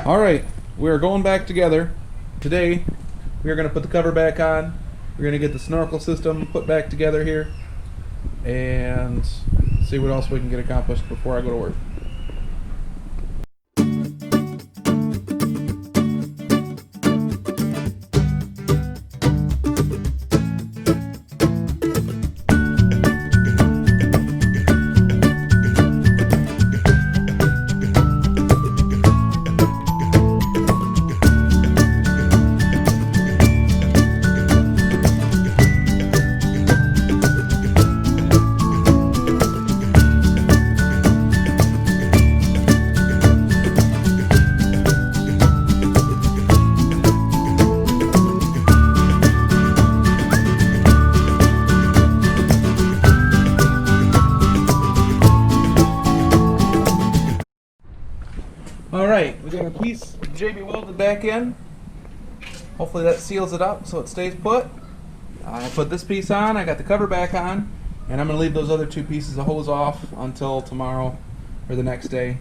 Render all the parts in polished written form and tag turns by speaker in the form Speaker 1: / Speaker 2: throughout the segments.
Speaker 1: Alright, we are going back together. Today, we are going to put the cover back on. We're going to get the snorkel system put back together here. And see what else we can get accomplished before I go to work. Alright, we got a piece JB welded back in. Hopefully that seals it up so it stays put. I put this piece on, I got the cover back on, and I'm going to leave those other two pieces of hose off until tomorrow or the next day.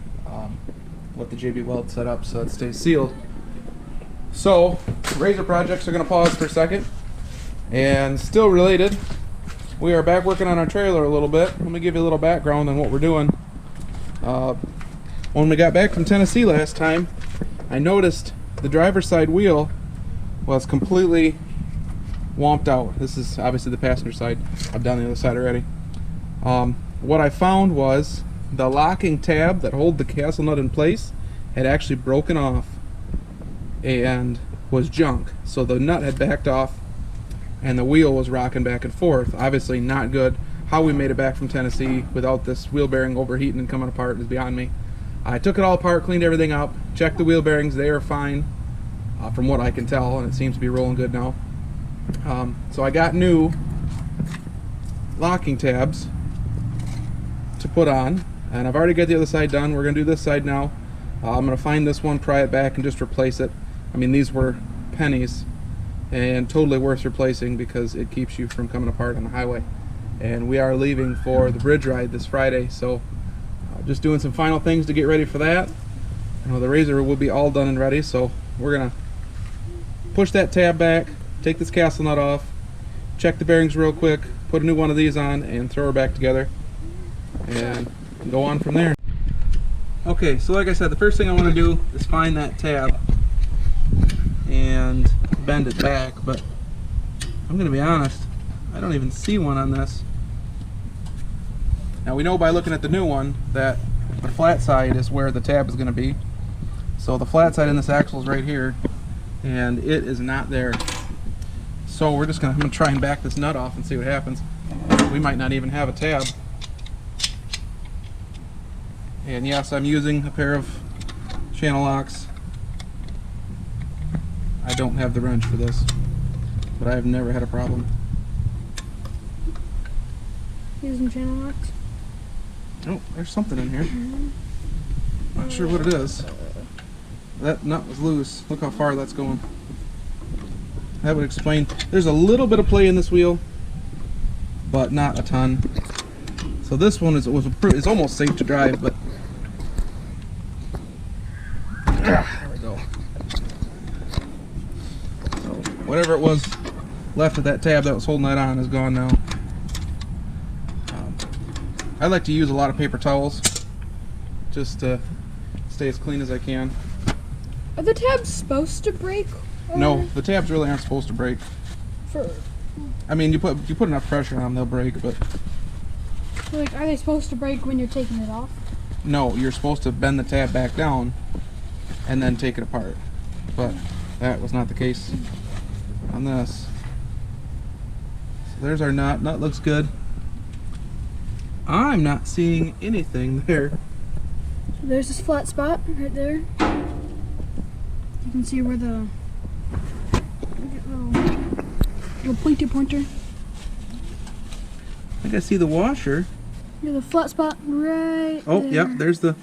Speaker 1: Let the JB weld set up so it stays sealed. So, razor projects are going to pause for a second. And still related, we are back working on our trailer a little bit. Let me give you a little background on what we're doing. When we got back from Tennessee last time, I noticed the driver's side wheel was completely womped out. This is obviously the passenger side. I've done the other side already. What I found was the locking tab that hold the castle nut in place had actually broken off and was junk. So the nut had backed off and the wheel was rocking back and forth. Obviously not good. How we made it back from Tennessee without this wheel bearing overheating and coming apart is beyond me. I took it all apart, cleaned everything up, checked the wheel bearings. They are fine from what I can tell, and it seems to be rolling good now. So I got new locking tabs to put on, and I've already got the other side done. We're going to do this side now. I'm going to find this one, pry it back, and just replace it. I mean, these were pennies and totally worth replacing because it keeps you from coming apart on the highway. And we are leaving for the bridge ride this Friday, so just doing some final things to get ready for that. The razor will be all done and ready, so we're gonna push that tab back, take this castle nut off, check the bearings real quick, put a new one of these on, and throw her back together and go on from there. Okay, so like I said, the first thing I want to do is find that tab and bend it back, but I'm gonna be honest, I don't even see one on this. Now we know by looking at the new one that the flat side is where the tab is going to be. So the flat side in this axle is right here, and it is not there. So we're just I'm going to try and back this nut off and see what happens. We might not even have a tab. And yes, I'm using a pair of channel locks. I don't have the wrench for this, but I have never had a problem.
Speaker 2: Using channel locks?
Speaker 1: Oh, there's something in here. Not sure what it is. That nut was loose. Look how far that's going. That would explain. There's a little bit of play in this wheel, but not a ton. So this one is almost safe to drive, but there we go. So whatever it was left of that tab that was holding that on is gone now. I like to use a lot of paper towels just to stay as clean as I can.
Speaker 2: Are the tabs supposed to break?
Speaker 1: No, the tabs really aren't supposed to break. I mean, you put enough pressure on them, they'll break, but
Speaker 2: like, are they supposed to break when you're taking it off?
Speaker 1: No, you're supposed to bend the tab back down and then take it apart. But that was not the case on this. So there's our nut. Nut looks good. I'm not seeing anything there.
Speaker 2: So there's this flat spot right there. You can see where the little pointer.
Speaker 1: I think I see the washer.
Speaker 2: Yeah, the flat spot right
Speaker 1: Oh,
Speaker 2: there.
Speaker 1: yep, there's the...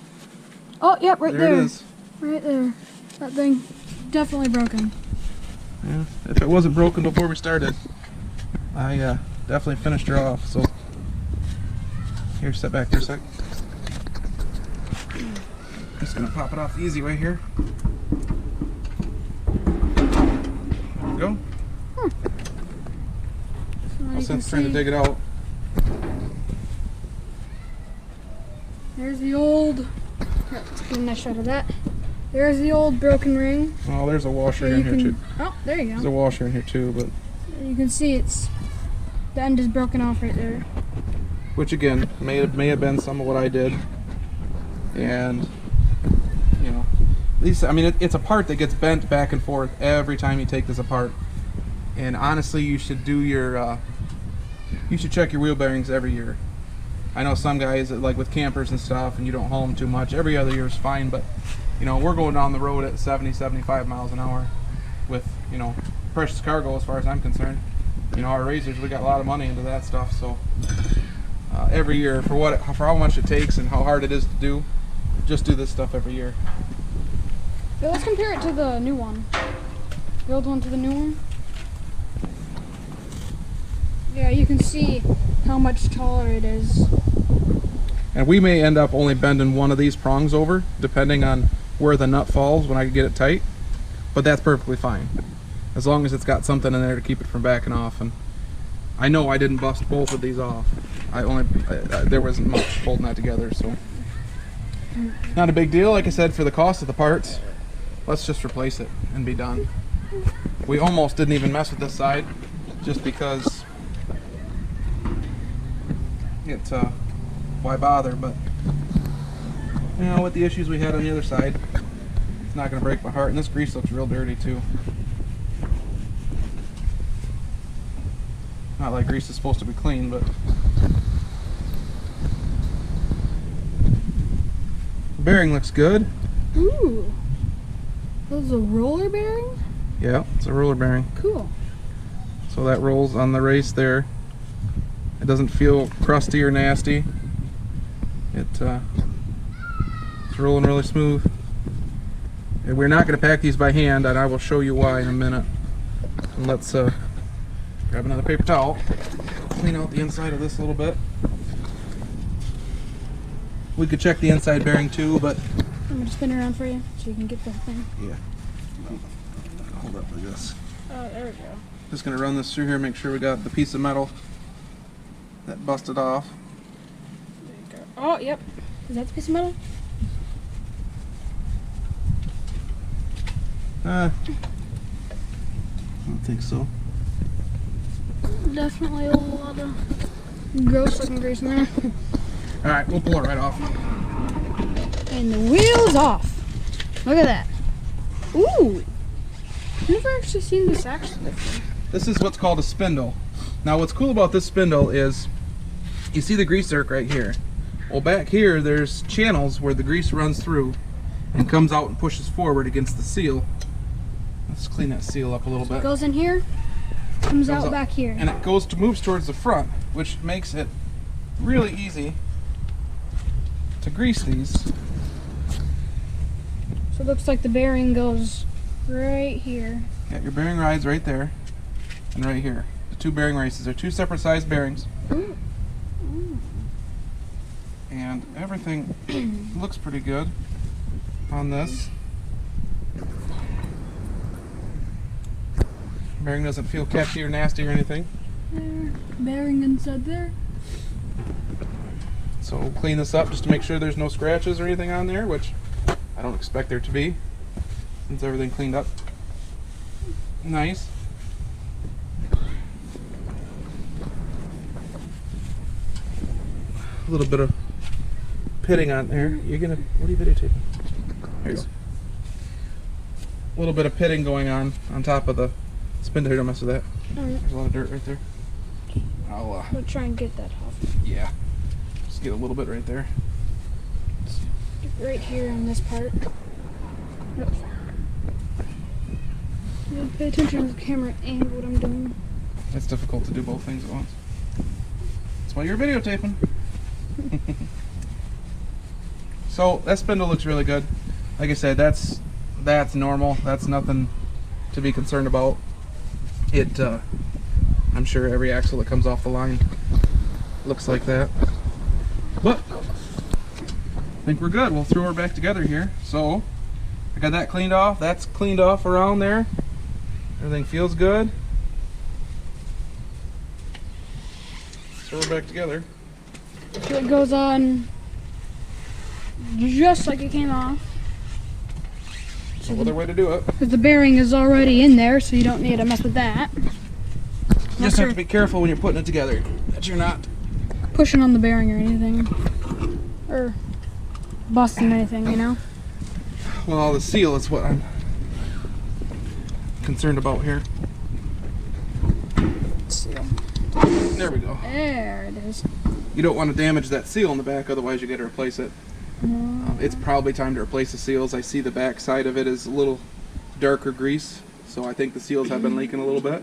Speaker 2: Oh, yep, right there.
Speaker 1: There it is.
Speaker 2: Right there. That thing, definitely broken.
Speaker 1: Yeah, if it wasn't broken before we started, I definitely finished her off, so... Here, step back for a sec. Just gonna pop it off the easy way here. There we go.
Speaker 2: So now you can
Speaker 1: Since trying to
Speaker 2: see,
Speaker 1: dig it out.
Speaker 2: there's the old. Here, let's get a nice shot of that. There's the old broken ring.
Speaker 1: Oh, there's a washer
Speaker 2: So
Speaker 1: in
Speaker 2: you
Speaker 1: here
Speaker 2: can,
Speaker 1: too.
Speaker 2: oh, there you
Speaker 1: There's
Speaker 2: go.
Speaker 1: a washer in here too, but
Speaker 2: You can see it's the end is broken off right there.
Speaker 1: which again may have been some of what I did, and you know, at least I mean it's a part that gets bent back and forth every time you take this apart. And honestly, you should do your you should check your wheel bearings every year. I know some guys like with campers and stuff, and you don't haul them too much. Every other year is fine, but you know, we're going down the road at 70, 75 miles an hour with, you know, precious cargo as far as I'm concerned. You know, our razors, we got a lot of money into that stuff, so every year for how much it takes and how hard it is to do, just do this stuff every year.
Speaker 2: Yeah, let's compare it to the new one. The old one to the new one. Yeah, you can see how much taller it is.
Speaker 1: And we may end up only bending one of these prongs over, depending on where the nut falls when I get it tight. But that's perfectly fine, as long as it's got something in there to keep it from backing off. And I know I didn't bust both of these off. There wasn't much holding that together, so not a big deal. Like I said, for the cost of the parts, let's just replace it and be done. We almost didn't even mess with this side, just because why bother? But you know, with the issues we had on the other side, it's not going to break my heart. And this grease looks real dirty too. Not like grease is supposed to be clean, but the bearing looks good.
Speaker 2: Ooh, those a roller bearing?
Speaker 1: Yeah, it's a roller bearing.
Speaker 2: Cool.
Speaker 1: So that rolls on the race there. It doesn't feel crusty or nasty. It's rolling really smooth. And we're not going to pack these by hand, and I will show you why in a minute. And let's grab another paper towel, clean out the inside of this a little bit. We could check the inside bearing too, but
Speaker 2: I'm gonna spin it around for you so you can get the thing.
Speaker 1: yeah. Hold up like this.
Speaker 2: Oh, there we go.
Speaker 1: Just going to run this through here, make sure we got the piece of metal that busted off.
Speaker 2: There you go. Oh, yep. Is that the piece of metal?
Speaker 1: I don't think so.
Speaker 2: Definitely a lot of gross looking grease in there.
Speaker 1: Alright, we'll pull it right off.
Speaker 2: And the wheel's off. Look at that. Ooh. I've never actually seen this actually before.
Speaker 1: This is what's called a spindle. Now what's cool about this spindle is you see the grease zerk right here. Well, back here there's channels where the grease runs through and comes out and pushes forward against the seal. Let's clean that seal up a little bit.
Speaker 2: Goes in here, comes out back here.
Speaker 1: And it moves towards the front, which makes it really easy to grease these.
Speaker 2: So it looks like the bearing goes right here.
Speaker 1: Yeah, your bearing rides right there and right here. The two bearing races are two separate size bearings.
Speaker 2: Ooh.
Speaker 1: And everything looks pretty good on this. Bearing doesn't feel catchy or nasty or anything.
Speaker 2: There. Bearing inside there.
Speaker 1: So we'll clean this up just to make sure there's no scratches or anything on there, which I don't expect there to be, since everything cleaned up nice. A little bit of pitting on there. What are you videotaping? There you go. A little bit of pitting going on top of the spindle. Here, don't mess with that.
Speaker 2: Alright.
Speaker 1: There's a lot of dirt right there. I'll
Speaker 2: We'll try and get that off.
Speaker 1: yeah, just get a little bit right there.
Speaker 2: Right here on this part. Yep. Yeah, pay attention to the camera and what I'm doing.
Speaker 1: It's difficult to do both things at once. That's why you're videotaping. So that spindle looks really good. Like I said, that's normal. That's nothing to be concerned about. I'm sure every axle that comes off the line looks like that. But think we're good. We'll throw her back together here. So I got that cleaned off. That's cleaned off around there. Everything feels good. Throw her back together.
Speaker 2: So it goes on just like it came off.
Speaker 1: No other way to do it.
Speaker 2: Because the bearing is already in there, so you don't need to mess with that.
Speaker 1: Just have to be careful when you're putting it together that you're not
Speaker 2: pushing on the bearing or anything. Or busting anything, you know?
Speaker 1: Well, the seal is what I'm concerned about here.
Speaker 2: Seal.
Speaker 1: There we go.
Speaker 2: There it is.
Speaker 1: You don't want to damage that seal in the back, otherwise you got to replace it. It's probably time to replace the seals. I see the back side of it is a little darker grease, so I think the seals have been leaking a little bit.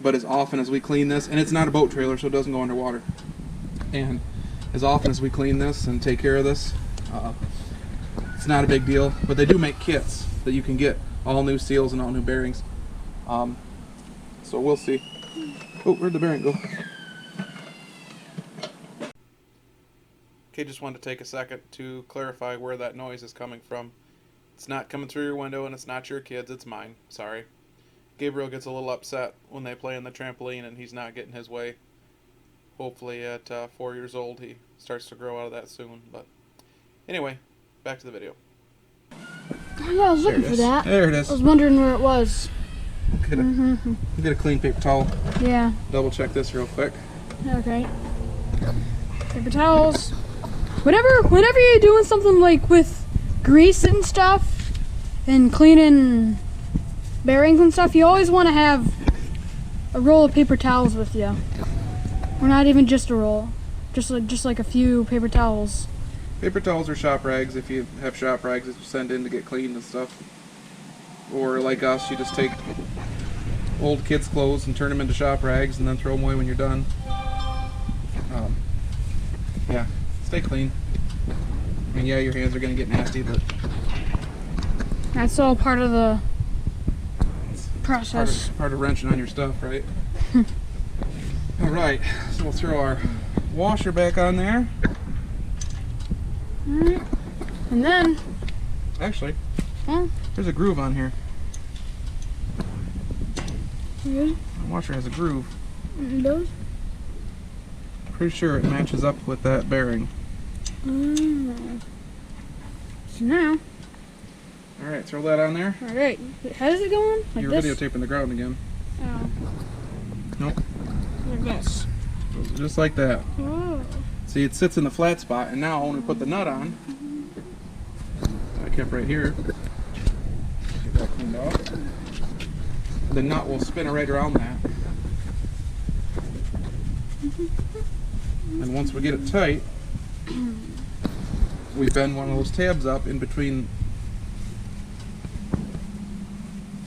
Speaker 1: But as often as we clean this, and it's not a boat trailer, so it doesn't go underwater, and as often as we clean this and take care of this, it's not a big deal. But they do make kits that you can get all new seals and all new bearings. So we'll see. Oh, where'd the bearing go? Okay, just wanted to take a second to clarify where that noise is coming from. It's not coming through your window, and it's not your kids, it's mine. Sorry. Gabriel gets a little upset when they play on the trampoline and he's not getting his way. Hopefully at 4 years old he starts to grow out of that soon. But anyway, back to the video.
Speaker 2: Oh, yeah, I was looking for that.
Speaker 1: There it is.
Speaker 2: I was wondering where it was.
Speaker 1: Get a clean paper towel.
Speaker 2: Yeah.
Speaker 1: Double check this real quick.
Speaker 2: Okay. Paper towels. Whenever you're doing something like with grease and stuff and cleaning bearings and stuff, you always want to have a roll of paper towels with you. Or not even just a roll. Just like a few paper towels.
Speaker 1: Paper towels or shop rags if you have shop rags that you send in to get cleaned and stuff. Or like us, you just take old kids' clothes and turn them into shop rags and then throw them away when you're done. Yeah, stay clean. I mean, yeah, your hands are going to get nasty, but
Speaker 2: that's all part of the process.
Speaker 1: Part of wrenching on your stuff, right? Alright, so we'll throw our washer back on there.
Speaker 2: Alright. And then...
Speaker 1: Actually,
Speaker 2: huh?
Speaker 1: there's a groove on here.
Speaker 2: Good.
Speaker 1: The washer has a groove.
Speaker 2: It does?
Speaker 1: Pretty sure it matches up with that bearing.
Speaker 2: So now...
Speaker 1: Alright, throw that on there.
Speaker 2: Alright. How does it go on? Like
Speaker 1: You're
Speaker 2: this?
Speaker 1: videotaping the ground again.
Speaker 2: Oh.
Speaker 1: Nope.
Speaker 2: Like this.
Speaker 1: Just like that.
Speaker 2: Oh.
Speaker 1: See, it sits in the flat spot, and now when we put the nut on, I kept right here. Get that cleaned off. The nut will spin right around that. And once we get it tight, we bend one of those tabs up in between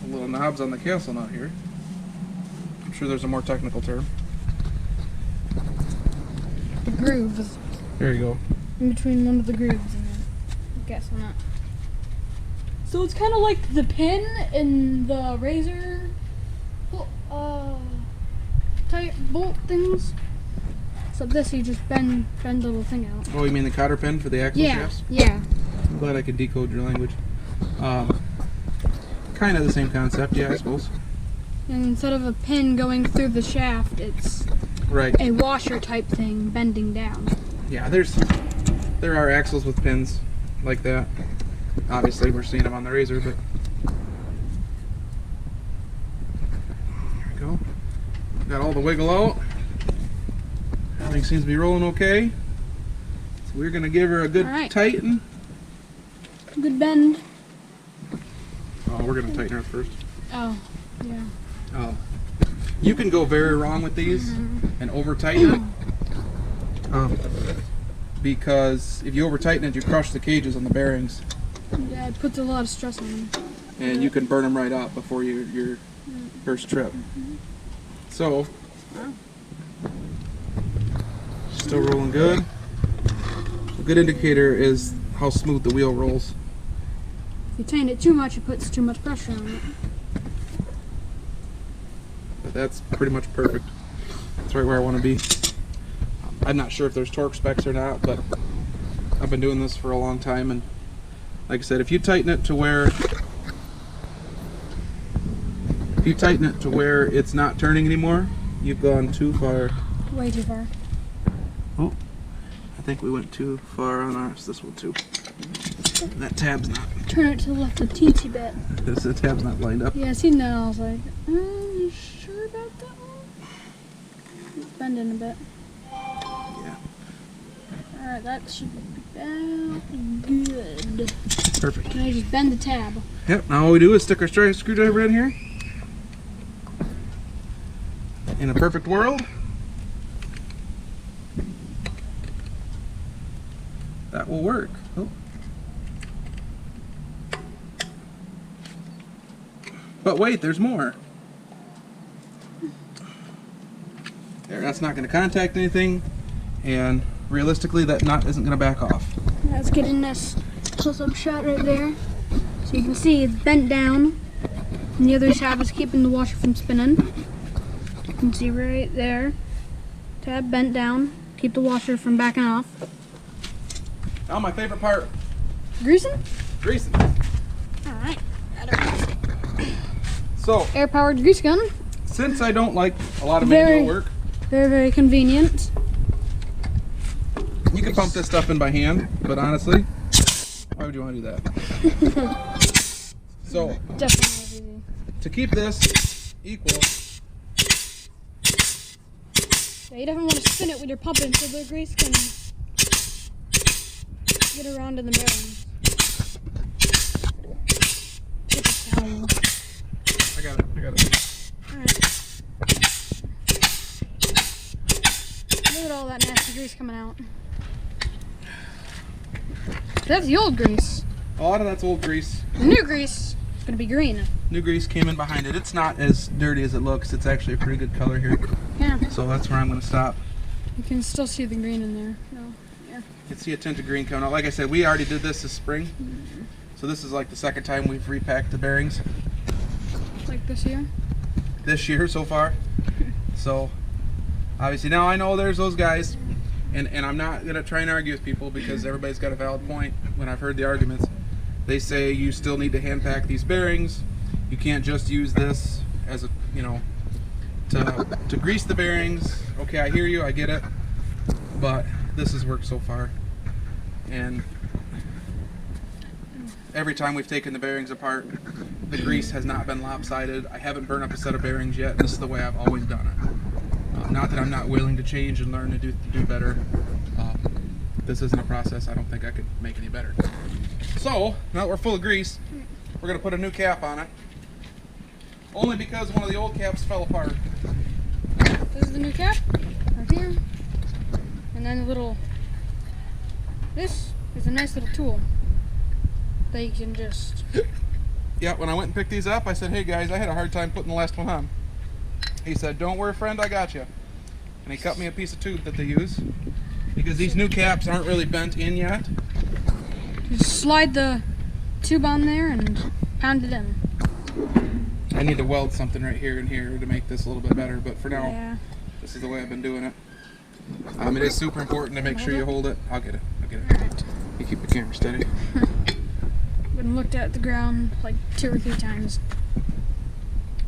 Speaker 1: the little knobs on the castle nut here. I'm sure there's a more technical term.
Speaker 2: The grooves.
Speaker 1: There you go.
Speaker 2: In between one of the grooves and then guess on that. So it's kind of like the pin in the razor type bolt things. So this you just bend the little thing out.
Speaker 1: Oh, you mean the cotter pin for the axle shafts?
Speaker 2: Yeah.
Speaker 1: I'm glad I can decode your language. Kind of the same concept, yeah, I suppose.
Speaker 2: And instead of a pin going through the shaft, it's
Speaker 1: Right.
Speaker 2: a washer type thing bending down.
Speaker 1: Yeah, there are axles with pins like that. Obviously, we're seeing them on the razor, but there we go. Got all the wiggle out. Everything seems to be rolling okay. So we're gonna give her a good tighten.
Speaker 2: Good bend.
Speaker 1: Oh, we're gonna tighten her first.
Speaker 2: Oh, yeah.
Speaker 1: You can go very wrong with these and over tighten it. Because if you over tighten it, you crush the cages on the bearings.
Speaker 2: Yeah, it puts a lot of stress on them.
Speaker 1: And you can burn them right up before your first trip. So, still rolling good. A good indicator is how smooth the wheel rolls.
Speaker 2: If you tighten it too much, it puts too much pressure on it.
Speaker 1: But that's pretty much perfect. That's right where I want to be. I'm not sure if there's torque specs or not, but I've been doing this for a long time, and like I said, if you tighten it to where it's not turning anymore, you've gone too far.
Speaker 2: Way too far.
Speaker 1: Oh, I think we went too far on ours. This one too. That tab's not.
Speaker 2: Turn it to the left a teensy bit.
Speaker 1: The tab's not lined up.
Speaker 2: Yeah, I seen that. I was like, you sure about that one? It's bending a bit.
Speaker 1: Yeah.
Speaker 2: Alright, that should be about good.
Speaker 1: Perfect.
Speaker 2: Can I just bend the tab?
Speaker 1: Yep. Now all we do is stick our screwdriver in here. In a perfect world, that will work. Oh. But wait, there's more. There, that's not going to contact anything, and realistically, that nut isn't going to back off.
Speaker 2: Let's get in this close-up shot right there. So you can see it's bent down, and the other tab is keeping the washer from spinning. You can see right there, tab bent down, keep the washer from backing off.
Speaker 1: Now my favorite part,
Speaker 2: Greasing?
Speaker 1: greasing.
Speaker 2: Alright.
Speaker 1: So,
Speaker 2: Air-powered grease gun.
Speaker 1: since I don't like a lot of manual work,
Speaker 2: Very, very convenient.
Speaker 1: you can pump this stuff in by hand, but honestly, why would you want to do that? So,
Speaker 2: Definitely not easy.
Speaker 1: to keep this equal,
Speaker 2: Yeah, you definitely want to spin it when you're pumping so the grease can get around in the bearings. Get the towel.
Speaker 1: I got it.
Speaker 2: Alright. Look at all that nasty grease coming out. That's the old grease.
Speaker 1: A lot of that's old grease.
Speaker 2: The new grease is going to be green.
Speaker 1: New grease came in behind it. It's not as dirty as it looks. It's actually a pretty good color here.
Speaker 2: Yeah.
Speaker 1: So that's where I'm going to stop.
Speaker 2: You can still see the green in there. No. Yeah.
Speaker 1: You can see a tint of green coming out. Like I said, we already did this spring. So this is like the second time we've repacked the bearings
Speaker 2: Like this here.
Speaker 1: this year so far. So obviously now I know there's those guys, and I'm not going to try and argue with people because everybody's got a valid point when I've heard the arguments. They say you still need to hand pack these bearings. You can't just use this as a, to grease the bearings. Okay, I hear you, I get it, but this has worked so far. And every time we've taken the bearings apart, the grease has not been lopsided. I haven't burned up a set of bearings yet. This is the way I've always done it. Not that I'm not willing to change and learn to do better. This isn't a process I don't think I could make any better. So, now that we're full of grease, we're going to put a new cap on it. Only because one of the old caps fell apart.
Speaker 2: This is the new cap. Right here. And then this is a nice little tool that you can just...
Speaker 1: Yeah, when I went and picked these up, I said, hey guys, I had a hard time putting the last one on. He said, don't worry friend, I got you. And he cut me a piece of tube that they use. Because these new caps aren't really bent in yet.
Speaker 2: Just slide the tube on there and pound it in.
Speaker 1: I need to weld something right here and here to make this a little bit better, but for now,
Speaker 2: Yeah.
Speaker 1: this is the way I've been doing it. It is super important to make sure you hold it. I'll get it.
Speaker 2: Alright.
Speaker 1: You keep the camera steady.
Speaker 2: Been looked at the ground like 2 or 3 times.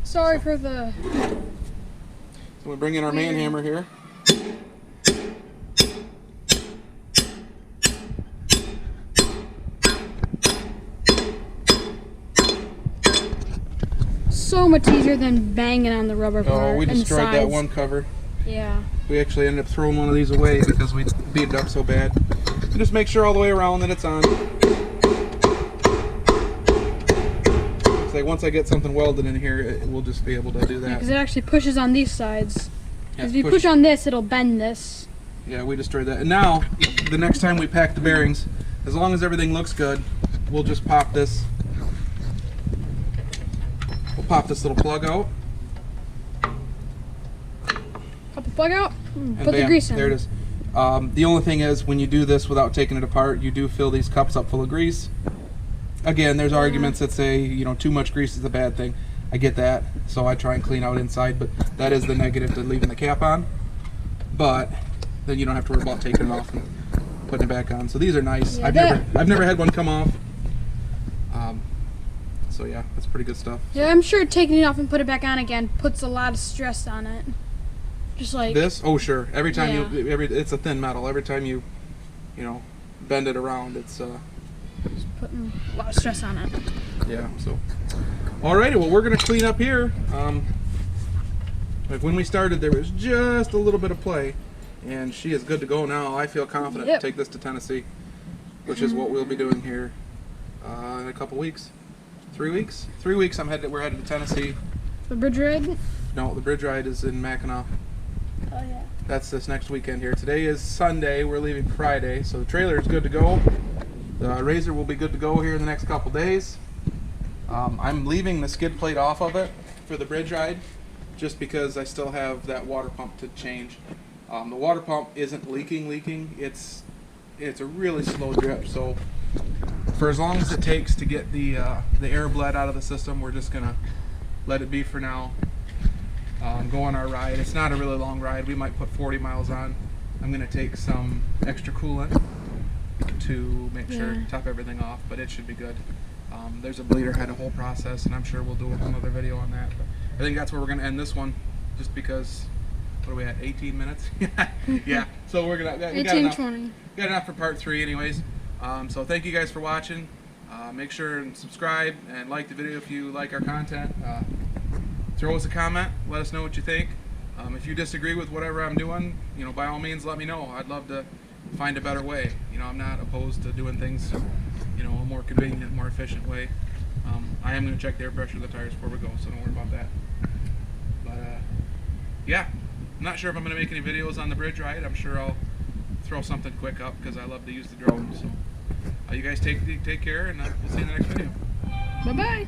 Speaker 2: Sorry for the...
Speaker 1: So we bring in our man hammer here.
Speaker 2: So much easier than banging on the rubber part.
Speaker 1: Oh, we
Speaker 2: and
Speaker 1: destroyed that
Speaker 2: sides.
Speaker 1: one cover.
Speaker 2: Yeah.
Speaker 1: We actually ended up throwing one of these away because we beat it up so bad. And just make sure all the way around that it's on. Say once I get something welded in here, we'll just be able to do that.
Speaker 2: Because it actually pushes on these sides.
Speaker 1: Yeah,
Speaker 2: If you push on this, it'll bend this.
Speaker 1: Yeah, we destroyed that. And now, the next time we pack the bearings, as long as everything looks good, we'll just pop this. We'll pop this little plug out.
Speaker 2: Pop the plug out,
Speaker 1: And
Speaker 2: put the
Speaker 1: bam,
Speaker 2: grease in.
Speaker 1: there it is. The only thing is, when you do this without taking it apart, you do fill these cups up full of grease. Again, there's arguments that say, too much grease is a bad thing. I get that, so I try and clean out inside, but that is the negative to leaving the cap on. But then you don't have to worry about taking it off and putting it back on. So these are nice.
Speaker 2: Yeah,
Speaker 1: I've never had one come off. So yeah, that's pretty good stuff.
Speaker 2: Yeah, I'm sure taking it off and put it back on again puts a lot of stress on it. Just like
Speaker 1: This? Oh sure. Every time
Speaker 2: Yeah.
Speaker 1: it's a thin metal. Every time you know, bend it around, it's
Speaker 2: putting a lot of stress on it.
Speaker 1: yeah. So, alrighty. Well, we're gonna clean up here. Like when we started, there was just a little bit of play, and she is good to go now. I feel confident
Speaker 2: Yep.
Speaker 1: to take this to Tennessee, which is what we'll be doing here in a couple weeks. 3 weeks? 3 weeks. We're headed to Tennessee.
Speaker 2: The bridge ride?
Speaker 1: No, the bridge ride is in Mackinac.
Speaker 2: Oh yeah.
Speaker 1: That's this next weekend here. Today is Sunday. We're leaving Friday, so the trailer is good to go. The Razor will be good to go here in the next couple days. I'm leaving the skid plate off of it for the bridge ride, just because I still have that water pump to change. The water pump isn't leaking. It's a really slow drip, so for as long as it takes to get the air bled out of the system, we're just gonna let it be for now. Go on our ride. It's not a really long ride. We might put 40 miles on. I'm gonna take some extra coolant to make sure
Speaker 2: Yeah.
Speaker 1: top everything off, but it should be good. There's a bleeder head, a whole process, and I'm sure we'll do another video on that. But I think that's where we're gonna end this one, just because. What are we at? 18 minutes? Yeah. So we're gonna. We got
Speaker 2: 18,
Speaker 1: enough.
Speaker 2: 20.
Speaker 1: Got enough for part 3 anyways. So thank you guys for watching. Make sure and subscribe and like the video if you like our content. Throw us a comment. Let us know what you think. If you disagree with whatever I'm doing, you know, by all means let me know. I'd love to find a better way. You know, I'm not opposed to doing things, you know, a more convenient, more efficient way. I am going to check the air pressure of the tires before we go, so don't worry about that. But yeah, I'm not sure if I'm going to make any videos on the bridge ride. I'm sure I'll throw something quick up because I love to use the drone. So you guys take care, and we'll see you in the next video.
Speaker 2: Bye bye.